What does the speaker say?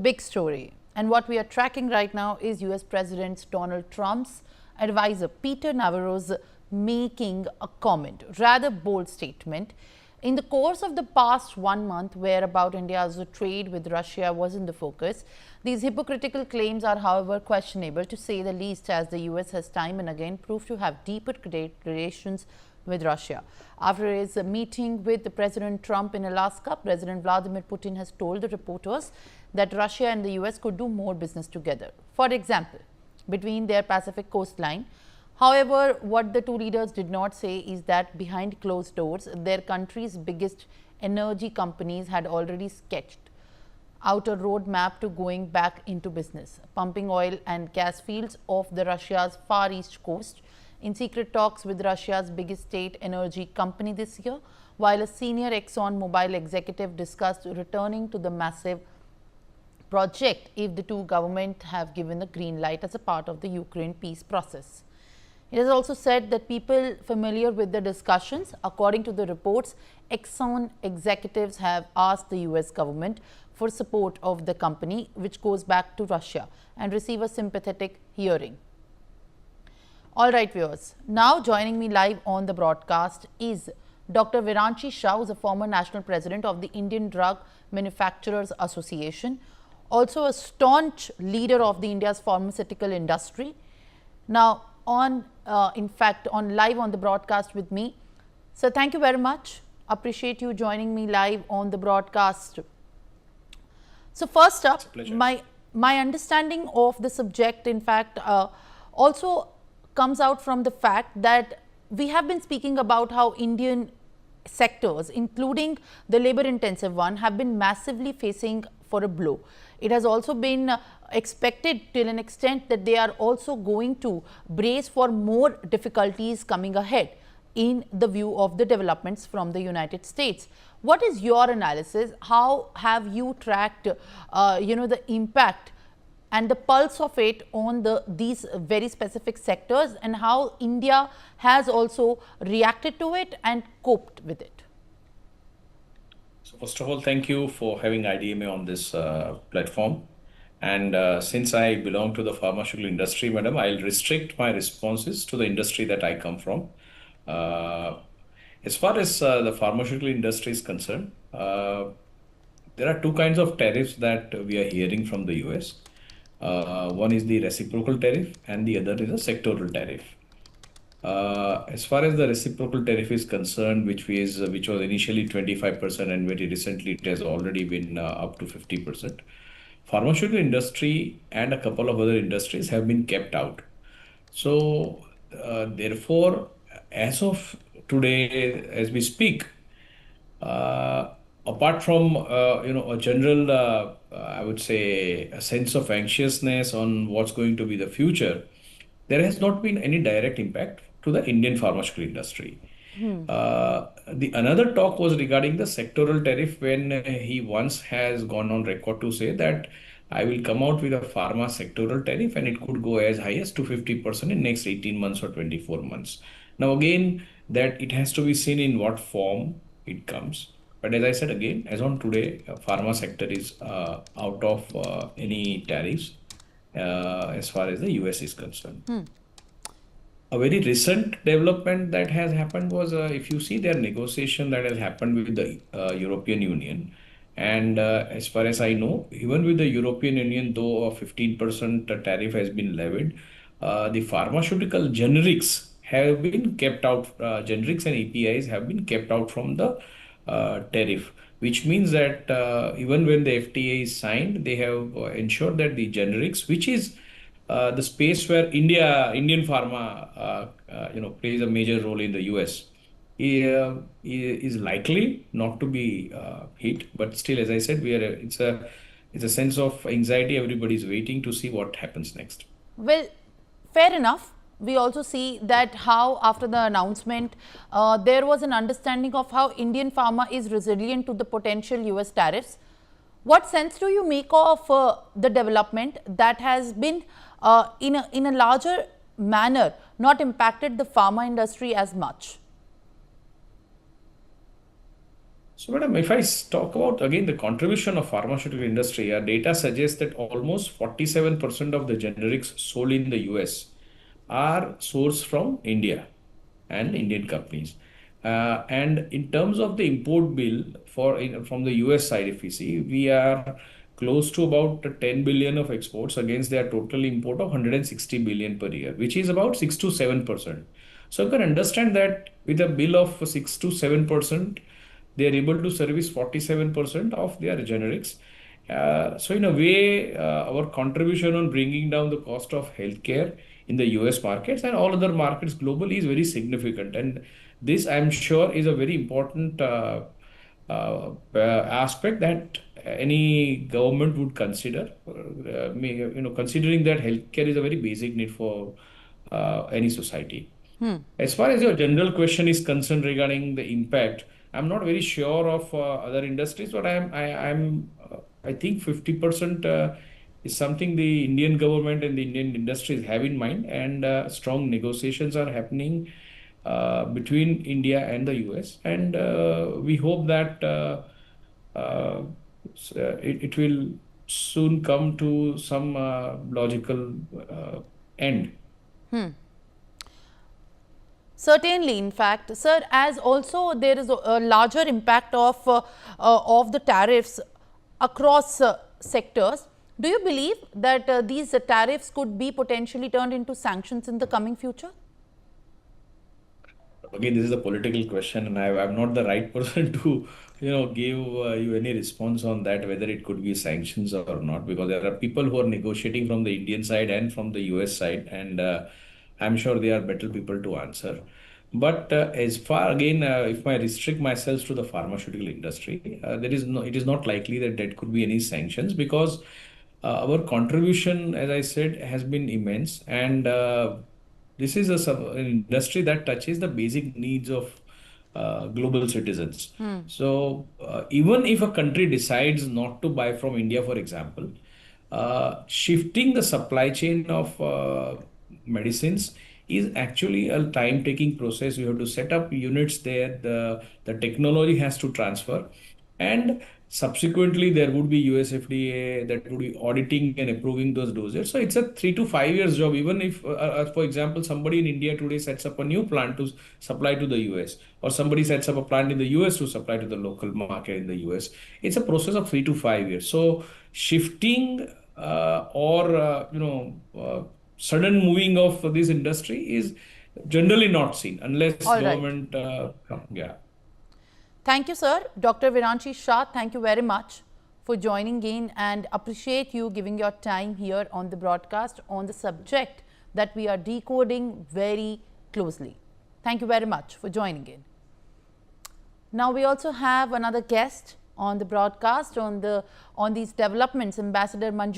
Big story. And what we are tracking right now is US President Donald Trump's advisor Peter Navarro's making a comment, rather bold statement. In the course of the past 1 month, where about India's trade with Russia was in the focus, these hypocritical claims are, however, questionable to say the least, as the US has time and again proved to have deeper relations with Russia. After his meeting with President Trump in Alaska, President Vladimir Putin has told the reporters that Russia and the US could do more business together. For example, between their Pacific coastline. However, what the two leaders did not say is that behind closed doors, their country's biggest energy companies had already sketched out a roadmap to going back into business, pumping oil and gas fields off the Russia's far east coast in secret talks with Russia's biggest state energy company this year, while a senior ExxonMobil executive discussed returning to the massive project if the two governments have given the green light as a part of the Ukraine peace process. It has also said that people familiar with the discussions, according to the reports, Exxon executives have asked the US government for support of the company, which goes back to Russia, and receive a sympathetic hearing. All right, viewers. Now joining me live on the broadcast is Dr. Viranchi Shah, who is a former national president of the Indian Drug Manufacturers Association, also a staunch leader of the India's pharmaceutical industry. Now, in fact, on live on the broadcast with me. So, thank you very much. Appreciate you joining me live on the broadcast. So, first up, my understanding of the subject, in fact, also comes out from the fact that we have been speaking about how Indian sectors, including the labor intensive one, have been massively facing for a blow. It has also been expected till an extent that they are also going to brace for more difficulties coming ahead in the view of the developments from the United States. What is your analysis? How have you tracked, the impact and the pulse of it on these very specific sectors, and how India has also reacted to it and coped with it? So first of all, thank you for having IDMA on this platform. And since I belong to the pharmaceutical industry, madam, I'll restrict my responses to the industry that I come from. As far as the pharmaceutical industry is concerned, there are two kinds of tariffs that we are hearing from the US. One is the reciprocal tariff and the other is a sectoral tariff. As far as the reciprocal tariff is concerned, which was initially 25% and very recently it has already been up to 50%, pharmaceutical industry and a couple of other industries have been kept out. So therefore, as of today, as we speak, apart from a general, I would say, a sense of anxiousness on what's going to be the future, there has not been any direct impact to the Indian pharmaceutical industry. The another talk was regarding the sectoral tariff, when he once has gone on record to say that I will come out with a pharma sectoral tariff and it could go as high as to 50% in next 18 months or 24 months. Now again, that it has to be seen in what form it comes. But as I said again, as on today, pharma sector is out of any tariffs as far as the US is concerned. A very recent development that has happened was, if you see their negotiation that has happened with the European Union, and as far as I know, even with the European Union, though a 15% tariff has been levied, the pharmaceutical generics have been kept out, generics and APIs have been kept out from the tariff, which means that even when the FTA is signed, they have ensured that the generics, which is the space where Indian pharma, plays a major role in the US, is likely not to be hit. But still, as I said, it's a sense of anxiety. Everybody's waiting to see what happens next. Well, fair enough. We also see that how after the announcement, there was an understanding of how Indian pharma is resilient to the potential US tariffs. What sense do you make of the development that has been in a larger manner not impacted the pharma industry as much? So, madam, if I talk about again the contribution of pharmaceutical industry, our data suggests that almost 47% of the generics sold in the US are sourced from India and Indian companies. And in terms of the import bill from the US side, if we see, we are close to about 10 billion of exports against their total import of 160 billion per year, which is about 6 to 7%. So you can understand that with a bill of 6 to 7%, they are able to service 47% of their generics. So in a way, our contribution on bringing down the cost of healthcare in the US markets and all other markets globally is very significant. And this, I'm sure, is a very important aspect that any government would consider. Considering that healthcare is a very basic need for any society. As far as your general question is concerned regarding the impact, I'm not very sure of other industries, but I think 50% is something the Indian government and the Indian industries have in mind, and strong negotiations are happening between India and the US, and we hope that it will soon come to some logical end. Certainly, in fact, sir, as also there is a larger impact of the tariffs across sectors. Do you believe that these tariffs could be potentially turned into sanctions in the coming future? Again, this is a political question, and I'm not the right person to, give you any response on that, whether it could be sanctions or not, because there are people who are negotiating from the Indian side and from the US side, and I'm sure they are better people to answer. But as far again, if I restrict myself to the pharmaceutical industry, it is not likely that there could be any sanctions because our contribution, as I said, has been immense, and this is an industry that touches the basic needs of global citizens. So even if a country decides not to buy from India, for example, shifting the supply chain of medicines is actually a time-taking process. You have to set up units there. The technology has to transfer, and subsequently there would be USFDA that would be auditing and approving those doses. So it's a 3 to 5 years job. Even if, for example, somebody in India today sets up a new plant to supply to the US, or somebody sets up a plant in the US to supply to the local market in the US, it's a process of 3 to 5 years. So shifting or sudden moving of this industry is generally not seen unless All right. government, yeah. Thank you, sir. Dr. Viranchi Shah, thank you very much for joining in, and appreciate you giving your time here on the broadcast on the subject that we are decoding very closely. Thank you very much for joining in. Now we also have another guest on the broadcast on these developments, Ambassador Manju.